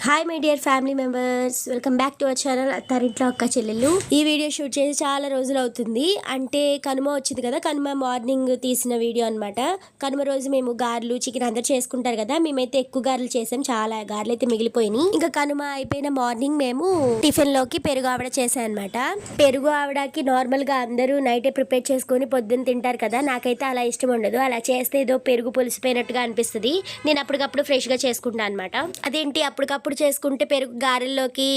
Hi my dear family members, welcome back to our channel అత్తారింట్లో అక్క చెల్లెళ్ళు. ఈ వీడియో షూట్ చేసి చాలా రోజులు అవుతుంది. అంటే కనుమ వచ్చింది కదా, కనుమ మార్నింగ్ తీసిన వీడియో అనమాట. కనుమ రోజు మేము గారెలు చికెన్ అందరు చేసుకుంటారు కదా, మేమైతే ఎక్కువ గారెలు చేసాం. చాలా గారెలు అయితే మిగిలిపోయినాయి. ఇంకా కనుమ అయిపోయిన మార్నింగ్ మేము టిఫిన్ లోకి పెరుగు ఆవిడ చేసాం అనమాట. పెరుగు ఆవిడకి నార్మల్ గా అందరూ నైటే ప్రిపేర్ చేసుకుని పొద్దున్న తింటారు కదా, నాకైతే అలా ఇష్టం ఉండదు. అలా చేస్తే ఏదో పెరుగు పులిసిపోయినట్టుగా అనిపిస్తుంది. నేను అప్పటికప్పుడు ఫ్రెష్ గా చేసుకుంటాను అనమాట. అదేంటి అప్పటికప్పుడు చేసుకుంటే పెరుగు గారెల్లోకి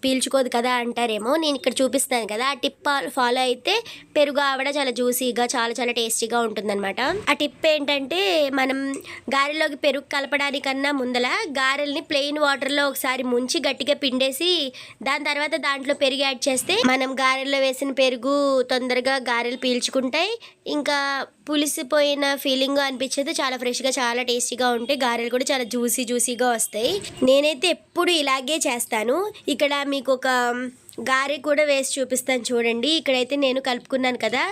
పీల్చుకోదు కదా అంటారేమో. నేను ఇక్కడ చూపిస్తాను కదా, ఆ టిప్ ఫాలో అయితే పెరుగు ఆవిడ చాలా జ్యూసీగా చాలా టేస్టీగా ఉంటుందన్నమాట. ఆ టిప్ ఏంటంటే, మనం గారెల్లోకి పెరుగు కలపడానికన్నా ముందల గారెల్ని ప్లెయిన్ వాటర్లో ఒకసారి ముంచి గట్టిగా పిండేసి దాని తర్వాత దాంట్లో పెరుగు యాడ్ చేస్తే మనం గారెల్లో వేసిన పెరుగు తొందరగా గారెలు పీల్చుకుంటాయి. ఇంకా పులిసిపోయిన ఫీలింగ్ అనిపించేది. చాలా ఫ్రెష్గా చాలా టేస్టీగా ఉంటాయి. గారెలు కూడా చాలా జ్యూసీగా వస్తాయి. నేనైతే ఎప్పుడు ఇలాగే చేస్తాను. ఇక్కడ మీకు ఒక గారె కూడా వేసి చూపిస్తాను చూడండి. ఇక్కడైతే నేను కలుపుకున్నాను కదా,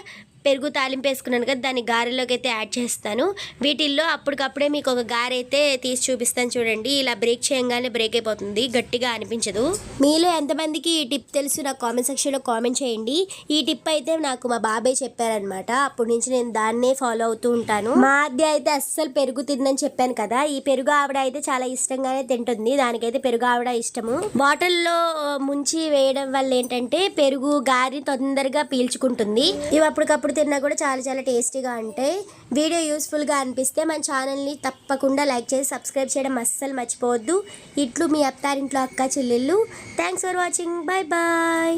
పెరుగు తాలింపు వేసుకున్నాను కదా, దాన్ని గారెలోకి అయితే యాడ్ చేస్తాను. వీటిల్లో అప్పటికప్పుడే మీకు ఒక గారె అయితే తీసి చూపిస్తాను చూడండి. ఇలా బ్రేక్ చేయగానే బ్రేక్ అయిపోతుంది, గట్టిగా అనిపించదు. మీలో ఎంతమందికి ఈ టిప్ తెలుసు నాకు కామెంట్ సెక్షన్లో కామెంట్ చేయండి. ఈ టిప్ అయితే నాకు మా బాబాయ్ చెప్పారనమాట. అప్పటి నుంచి నేను దాన్నే ఫాలో అవుతూ ఉంటాను. మా ఆద్య అయితే అస్సలు పెరుగు తిందని చెప్పాను కదా, ఈ పెరుగు ఆవిడ అయితే చాలా ఇష్టంగానే తింటుంది. దానికైతే పెరుగు ఆవిడ ఇష్టము. బాటిల్లో ముంచి వేయడం వల్ల ఏంటంటే పెరుగు గారి తొందరగా పీల్చుకుంటుంది. ఇవి అప్పటికప్పుడు తిన్నా కూడా చాలా టేస్టీగా ఉంటాయి. వీడియో యూస్ఫుల్గా అనిపిస్తే మన ఛానల్ని తప్పకుండా లైక్ చేసి సబ్స్క్రైబ్ చేయడం అస్సలు మర్చిపోవద్దు. ఇట్లు మీ అత్తారింట్లో అక్క చెల్లెళ్ళు. Thanks for watching. బాయ్.